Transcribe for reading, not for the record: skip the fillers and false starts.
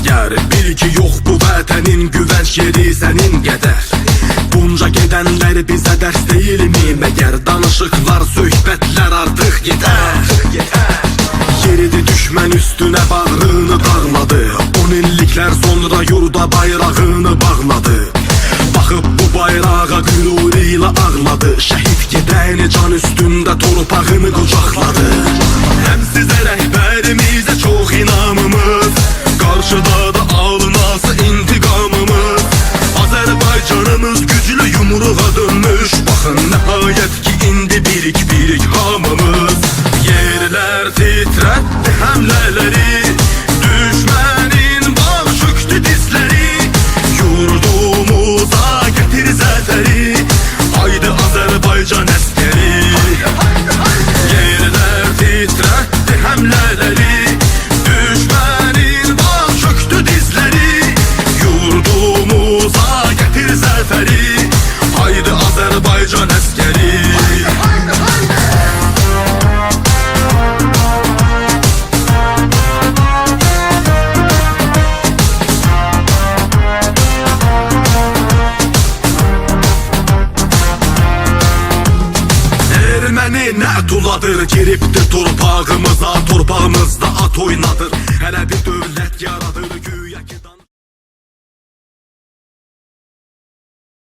əgər bil ki yox bu vətənin güvənç yeri sənin qədər. Bunca gedənlər bizə dərs deyilmi məgər? Danışıqlar, söhbətlər artıq yetər. Yeridi düşmən üstünə bağrını dağladı. 10 illiklər sonra yurda bayrağını bağladı. Baxıb bu bayrağa qüruru ilə ağladı. Şəhid gedəni can üstündə torpağını qucaqladı. Həm sizə rəhbərimizə çox inamımız, qarşıda da alınası intiqamımız. Azərbaycanımız güclü yumruğa dönmüş. Baxın nəhayət ki indi birik hamımız. Yerlər titrətdi həmlələri, düşmənin baş çöktü dizləri. Yurdumuza gətir zəfəri, haydi Azərbaycan əskəri. Yerlər titrətdi həmlələri, düşmənin baş çöktü dizləri. Yurdumuza gətir zəfəri, haydi Azərbaycan əskəri. Nə tuladır, giribdir torpağımıza, torpağımızda at oynadır. Hələ bir dövlət yaradır.